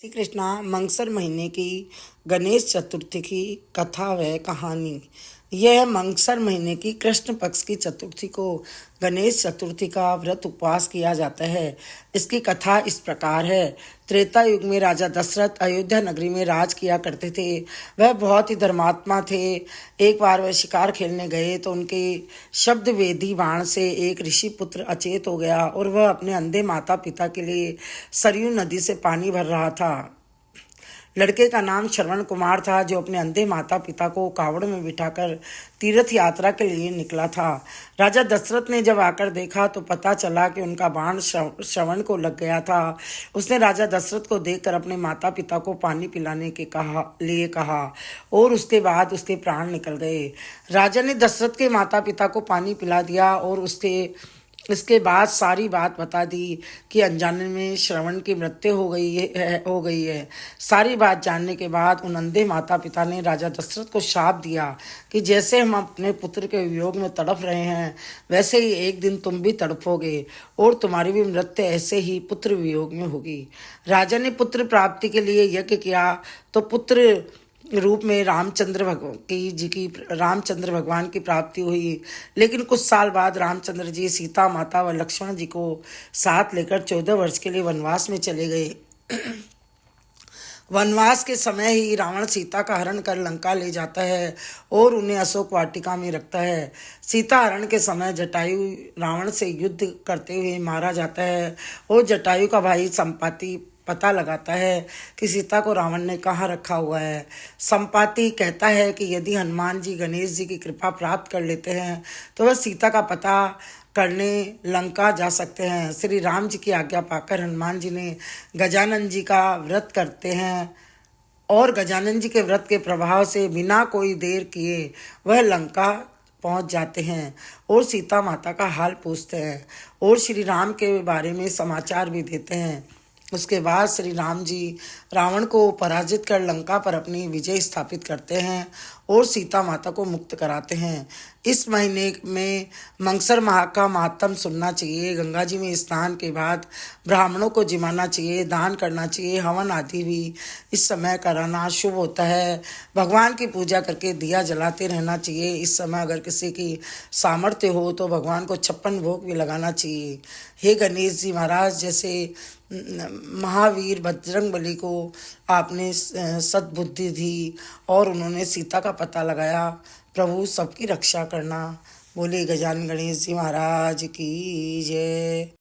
श्री कृष्णा मंगसर महीने की गणेश चतुर्थी की कथा व कहानी। यह मंगसर महीने की कृष्ण पक्ष की चतुर्थी को गणेश चतुर्थी का व्रत उपवास किया जाता है। इसकी कथा इस प्रकार है। त्रेता युग में राजा दशरथ अयोध्या नगरी में राज किया करते थे। वह बहुत ही धर्मात्मा थे। एक बार वह शिकार खेलने गए तो उनके शब्द वेदी बाण से एक ऋषि पुत्र अचेत हो गया और वह अपने अंधे माता पिता के लिए सरयू नदी से पानी भर रहा था। लड़के का नाम श्रवण कुमार था, जो अपने अंधे माता पिता को कावड़ में बिठाकर तीर्थ यात्रा के लिए निकला था। राजा दशरथ ने जब आकर देखा तो पता चला कि उनका बाण श्रवण को लग गया था। उसने राजा दशरथ को देखकर अपने माता पिता को पानी पिलाने के लिए कहा और उसके बाद उसके प्राण निकल गए। राजा ने दशरथ के माता पिता को पानी पिला दिया और इसके बाद सारी बात बता दी कि अनजाने में श्रवण की मृत्यु हो गई है। सारी बात जानने के बाद उन अंधे माता पिता ने राजा दशरथ को शाप दिया कि जैसे हम अपने पुत्र के वियोग में तड़प रहे हैं, वैसे ही एक दिन तुम भी तड़पोगे और तुम्हारी भी मृत्यु ऐसे ही पुत्र वियोग में होगी। राजा ने पुत्र प्राप्ति के लिए यज्ञ किया तो पुत्र रूप में रामचंद्र भगवान की प्राप्ति हुई। लेकिन कुछ साल बाद रामचंद्र जी सीता माता व लक्ष्मण जी को साथ लेकर 14 वर्ष के लिए वनवास में चले गए। वनवास के समय ही रावण सीता का हरण कर लंका ले जाता है और उन्हें अशोक वाटिका में रखता है। सीता हरण के समय जटायु रावण से युद्ध करते हुए मारा जाता है और जटायु का भाई संपाति पता लगाता है कि सीता को रावण ने कहाँ रखा हुआ है। संपाति कहता है कि यदि हनुमान जी गणेश जी की कृपा प्राप्त कर लेते हैं तो वह सीता का पता करने लंका जा सकते हैं। श्री राम जी की आज्ञा पाकर हनुमान जी ने गजानन जी का व्रत करते हैं और गजानन जी के व्रत के प्रभाव से बिना कोई देर किए वह लंका पहुंच जाते हैं और सीता माता का हाल पूछते हैं और श्री राम के बारे में समाचार भी देते हैं। उसके बाद श्री राम जी रावण को पराजित कर लंका पर अपनी विजय स्थापित करते हैं और सीता माता को मुक्त कराते हैं। इस महीने में मंगसर माह का महात्म सुनना चाहिए। गंगा जी में स्नान के बाद ब्राह्मणों को जिमाना चाहिए, दान करना चाहिए, हवन आदि भी इस समय कराना शुभ होता है। भगवान की पूजा करके दिया जलाते रहना चाहिए। इस समय अगर किसी की सामर्थ्य हो तो भगवान को 56 भोग भी लगाना चाहिए। हे गणेश जी महाराज, जैसे महावीर बजरंगबली को आपने सद्बुद्धि दी और उन्होंने सीता का पता लगाया, प्रभु सबकी रक्षा करना। बोले गजानन गणेश जी महाराज की जय।